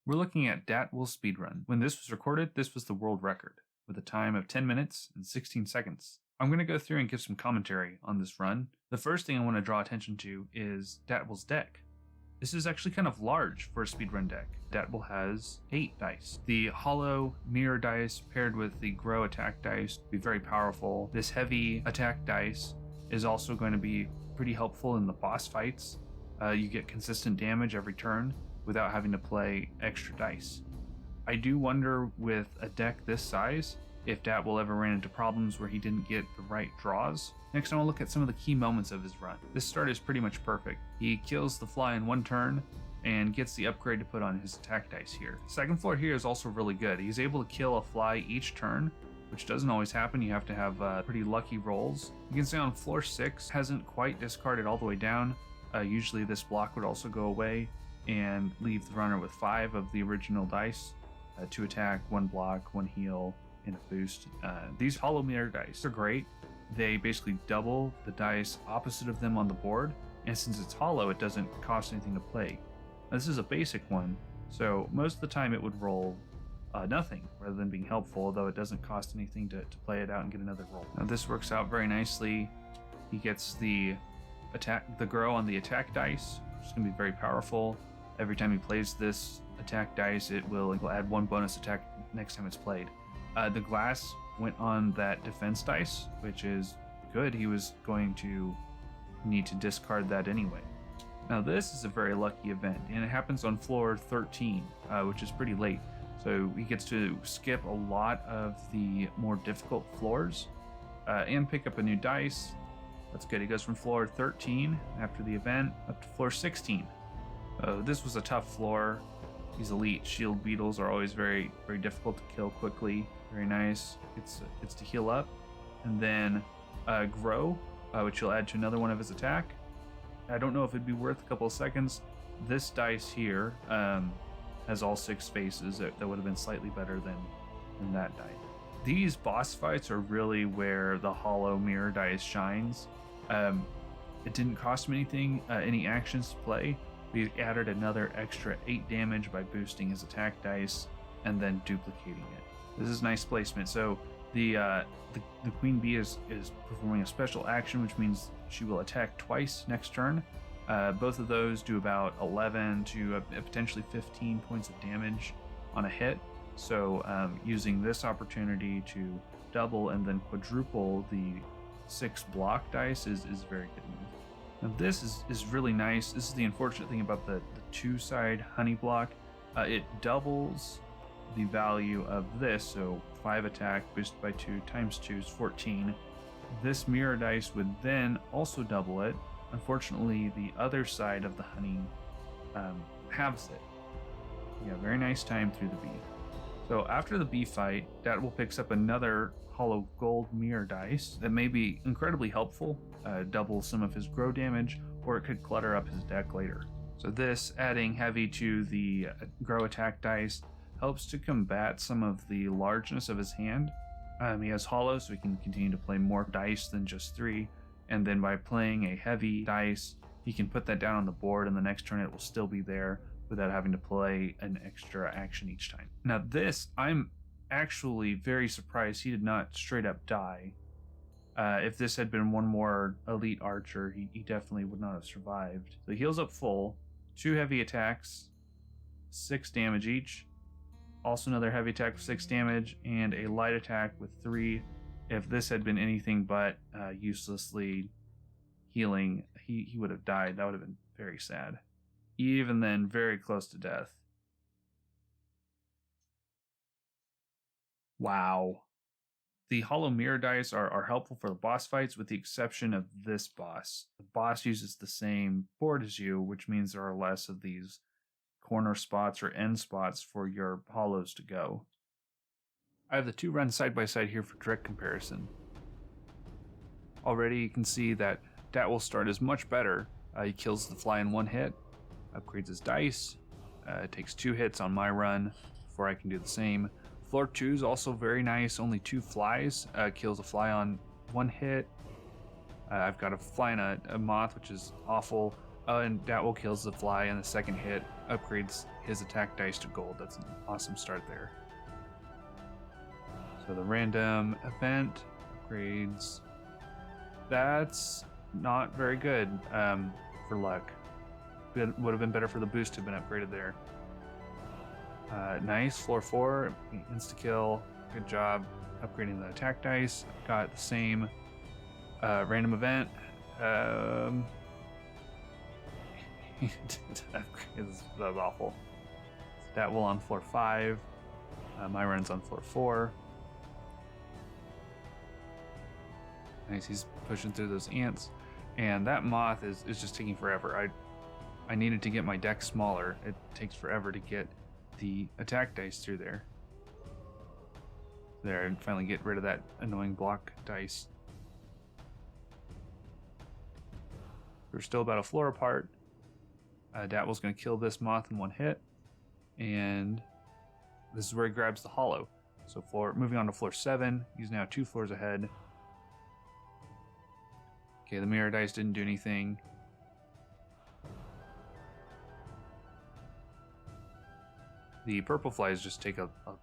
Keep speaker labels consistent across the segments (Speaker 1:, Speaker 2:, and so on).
Speaker 1: We're looking at datwul speedrun. When this was recorded, this was the world record, with a time of 10 minutes and 16 seconds. I'm going to go through and give some commentary on this run. The first thing I want to draw attention to is datwul's deck. This is actually kind of large for a speedrun deck. datwul has 8 dice. The hollow mirror dice paired with the grow attack dice be very powerful. This heavy attack dice is also going to be pretty helpful in the boss fights. You get consistent damage every turn without having to play extra dice. I do wonder with a deck this size if datwul ever ran into problems where he didn't get the right draws. Next I want to look at some of the key moments of his run. This start is pretty much perfect. He kills the fly in one turn and gets the upgrade to put on his attack dice here. Second floor here is also really good. He's able to kill a fly each turn, which doesn't always happen. You have to have pretty lucky rolls. You can see on floor 6 hasn't quite discarded all the way down. Usually this block would also go away and leave the runner with 5 of the original dice, 2 attack, 1 block, 1 heal, and a boost. These hollow mirror dice are great. They basically double the dice opposite of them on the board, and since it's hollow, it doesn't cost anything to play. Now, this is a basic one, so most of the time it would roll nothing rather than being helpful, although it doesn't cost anything to play it out and get another roll. Now this works out very nicely. He gets the grow on the attack dice, which is going to be very powerful. Every time he plays this attack dice, it will add 1 bonus attack next time it's played. The glass went on that defense dice, which is good. He was going to need to discard that anyway. Now this is a very lucky event, and it happens on floor 13, which is pretty late. So he gets to skip a lot of the more difficult floors and pick up a new dice. That's good. He goes from floor 13 after the event up to floor 16. This was a tough floor. These elite shield beetles are always very, very difficult to kill quickly. Very nice. It's to heal up. And then grow, which you'll add to another one of his attack. I don't know if it'd be worth a couple of seconds. This dice here has all 6 faces. That would have been slightly better than that die. These boss fights are really where the hollow mirror dice shines. It didn't cost him anything, any actions to play. We added another extra 8 damage by boosting his attack dice and then duplicating it. This is nice placement. So the queen bee is performing a special action, which means she will attack twice next turn. Both of those do about 11 to potentially 15 points of damage on a hit. So using this opportunity to double and then quadruple the 6 block dice is very good move. Now this is really nice. This is the unfortunate thing about the 2-side honey block. It doubles the value of this, so 5 attack boosted by 2 times 2 is 14. This mirror dice would then also double it. Unfortunately, the other side of the honey halves it. Yeah, very nice time through the bee. So after the bee fight, datwul picks up another hollow gold mirror dice that may be incredibly helpful, double some of his grow damage, or it could clutter up his deck later. So this, adding heavy to the grow attack dice, helps to combat some of the largeness of his hand. He has hollow, so he can continue to play more dice than just 3, and then by playing a heavy dice, he can put that down on the board, and the next turn it will still be there without having to play an extra action each time. Now this, I'm actually very surprised he did not straight up die. If this had been one more elite archer, he definitely would not have survived. So he heals up full, 2 heavy attacks, 6 damage each. Also another heavy attack with 6 damage, and a light attack with 3. If this had been anything but uselessly healing, he would have died. That would have been very sad. Even then, very close to death. Wow. The hollow mirror dice are helpful for the boss fights, with the exception of this boss. The boss uses the same board as you, which means there are less of these corner spots or end spots for your hollows to go. I have the 2 runs side by side here for direct comparison. Already you can see that datwul's start is much better. He kills the fly in 1 hit, upgrades his dice, takes 2 hits on my run before I can do the same. Floor 2 is also very nice, only 2 flies, kills a fly on 1 hit. I've got a fly and a moth, which is awful. And datwul kills the fly in the second hit. upgrades his attack dice to gold. That's an awesome start there. So the random event upgrades. That's not very good for luck. Would have been better for the boost to have been upgraded there. Nice, floor 4, insta-kill. Good job upgrading the attack dice. Got the same random event. That was awful. Datwul on floor 5. My run's on floor 4. Nice, he's pushing through those ants. And that moth is just taking forever. I needed to get my deck smaller. It takes forever to get the attack dice through there. There, and finally get rid of that annoying block dice. We're still about a floor apart. Datwul's going to kill this moth in one hit. And this is where he grabs the hollow. So moving on to floor 7, he's now 2 floors ahead. Okay, the mirror dice didn't do anything. The purple flies just take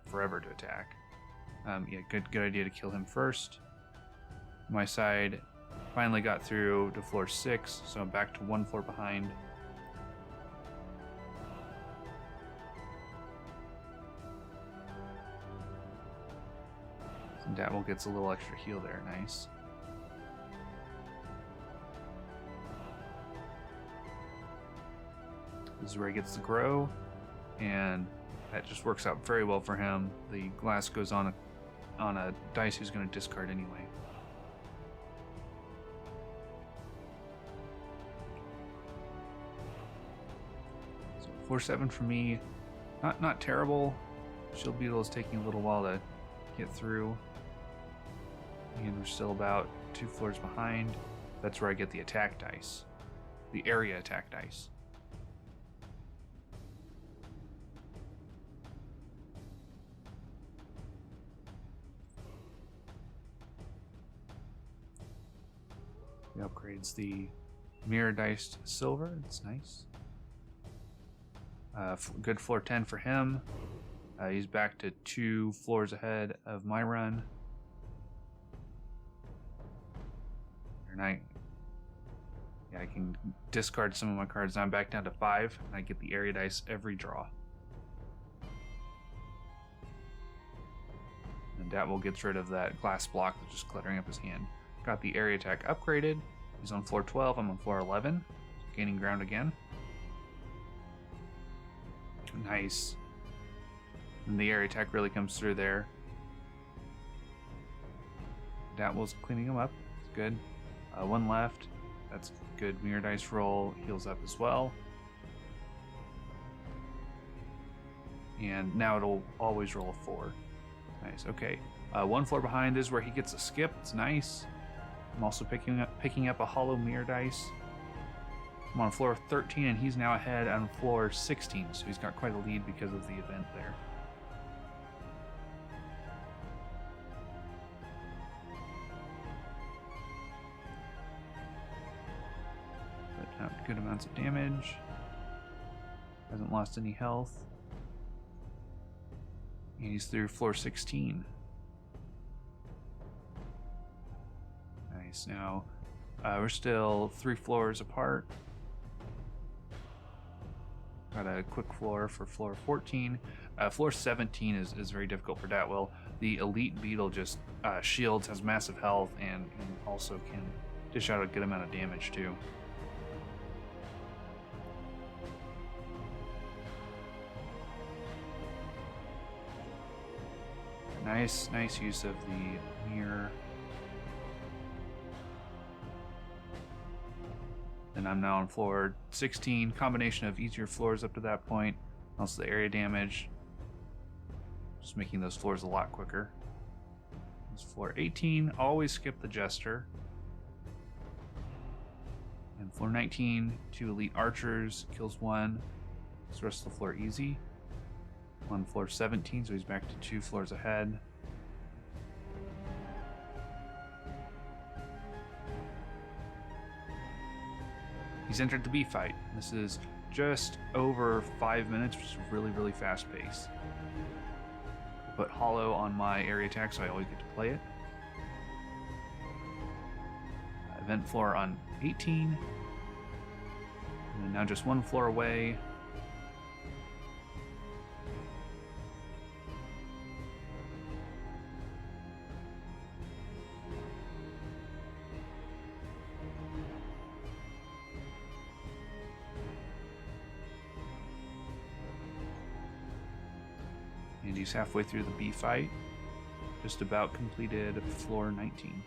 Speaker 1: forever to attack. Yeah, good idea to kill him first. My side finally got through to floor 6, so I'm back to 1 floor behind. And Datwul gets a little extra heal there, nice. This is where he gets to grow, and that just works out very well for him. The glass goes on a dice he's going to discard anyway. So floor 7 for me, not terrible. Shield Beetle is taking a little while to get through, and we're still about 2 floors behind. That's where I get the attack dice, the area attack dice. He upgrades the mirror dice to silver. It's nice. Good floor 10 for him. He's back to 2 floors ahead of my run. And I can discard some of my cards. Now I'm back down to 5, and I get the area dice every draw. And Datwul gets rid of that glass block that's just cluttering up his hand. Got the area attack upgraded. He's on floor 12, I'm on floor 11. Gaining ground again. Nice. And the area attack really comes through there. Datwul's cleaning him up. It's good. 1 left. That's good. Mirror dice roll. Heals up as well. And now it'll always roll a 4. Nice. Okay. 1 floor behind is where he gets a skip. It's nice. I'm also picking up a hollow mirror dice. I'm on floor 13, and he's now ahead on floor 16, so he's got quite a lead because of the event there. But good amounts of damage. Hasn't lost any health. And he's through floor 16. Nice. Now, we're still 3 floors apart. Got a quick floor for floor 14. Floor 17 is very difficult for Datwul. The elite beetle just shields, has massive health, and also can dish out a good amount of damage too. Nice use of the mirror. And I'm now on floor 16, combination of easier floors up to that point, also the area damage, just making those floors a lot quicker. This floor 18, always skip the Jester. And floor 19, 2 elite archers, kills 1, the rest of the floor easy. On floor 17, so he's back to 2 floors ahead. He's entered the B fight. This is just over 5 minutes, which is a really, really fast pace. Put hollow on my area attack, so I always get to play it. Event floor on 18. And now just one floor away. And he's halfway through the B fight. Just about completed floor 19.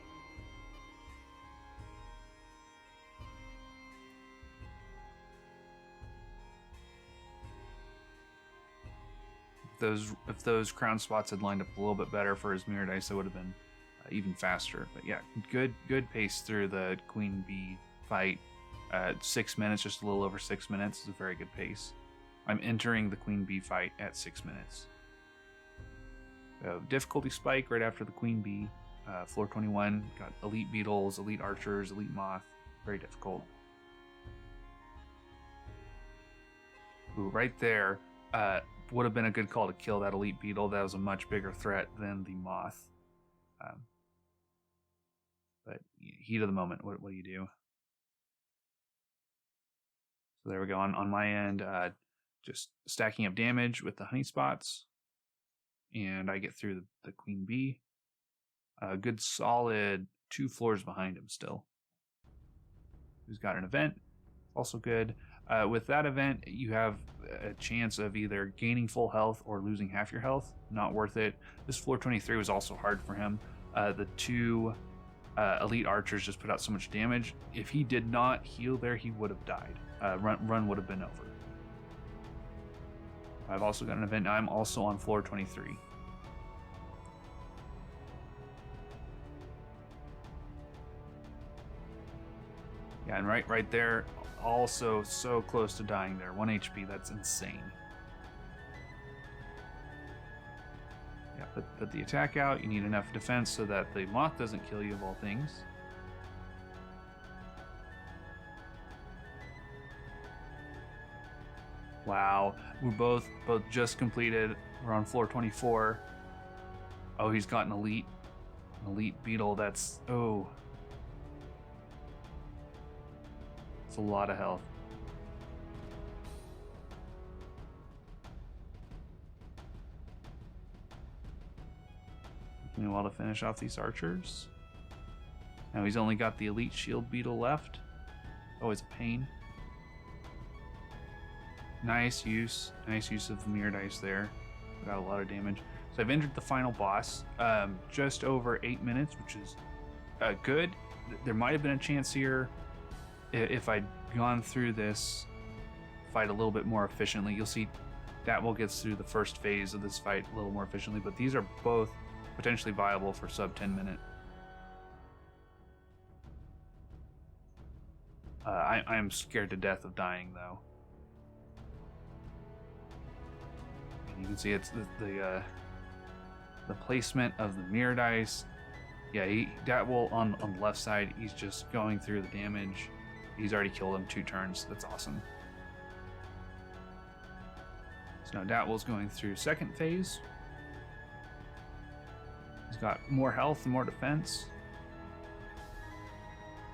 Speaker 1: If those crown spots had lined up a little bit better for his mirror dice, it would have been even faster. But yeah, good pace through the Queen Bee fight. 6 minutes, just a little over 6 minutes is a very good pace. I'm entering the Queen Bee fight at 6 minutes. So difficulty spike right after the Queen Bee. Floor 21, got elite beetles, elite archers, elite moth. Very difficult. Ooh, right there. Would have been a good call to kill that elite beetle. That was a much bigger threat than the moth. But heat of the moment, what do you do? So there we go. On my end, just stacking up damage with the honey spots. And I get through the Queen Bee. A good solid 2 floors behind him still. Who's got an event. Also good. With that event, you have a chance of either gaining full health or losing half your health. Not worth it. This floor 23 was also hard for him. The 2 elite archers just put out so much damage. If he did not heal there, he would have died. Run would have been over. I've also got an event. I'm also on floor 23. Yeah, and right there, also so close to dying there. 1 HP, that's insane. Yeah, put the attack out. You need enough defense so that the moth doesn't kill you, of all things. Wow, we're both just completed. We're on floor 24. Oh, he's got an elite beetle. That's it's a lot of health. Meanwhile, to finish off these archers. Now he's only got the elite shield beetle left. Always a pain. Nice use of the mirror dice there. Got a lot of damage. So I've entered the final boss. Just over 8 minutes, which is good. There might have been a chance here if I'd gone through this fight a little bit more efficiently. You'll see datwul gets through the first phase of this fight a little more efficiently, but these are both potentially viable for sub 10 minute. I am scared to death of dying though. You can see it's the placement of the mirror dice. Yeah, datwul on the left side, he's just going through the damage. He's already killed him 2 turns. That's awesome. So now datwul's going through second phase. He's got more health and more defense.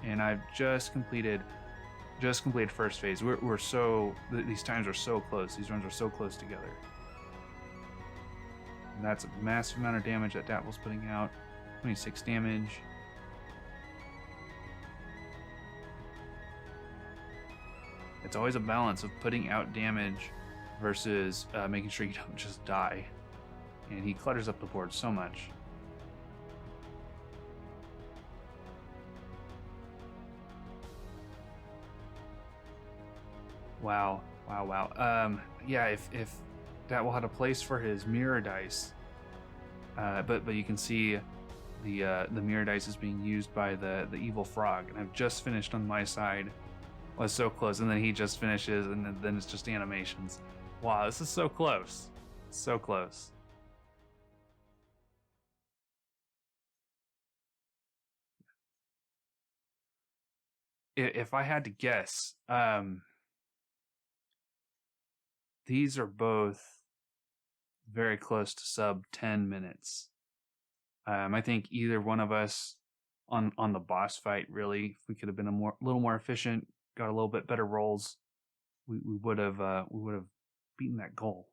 Speaker 1: And I've just completed first phase. We're so, these times are so close. These runs are so close together. And that's a massive amount of damage that datwul's putting out. 26 damage. It's always a balance of putting out damage versus making sure you don't just die. And he clutters up the board so much. Wow. Yeah, if datwul had a place for his mirror dice, but you can see the mirror dice is being used by the evil frog, and I've just finished on my side. Was so close, and then he just finishes, and then it's just animations. Wow, this is so close. So close. If I had to guess, these are both very close to sub 10 minutes. I think either one of us on the boss fight, really, if we could have been a little more efficient, got a little bit better rolls, we would have beaten that goal.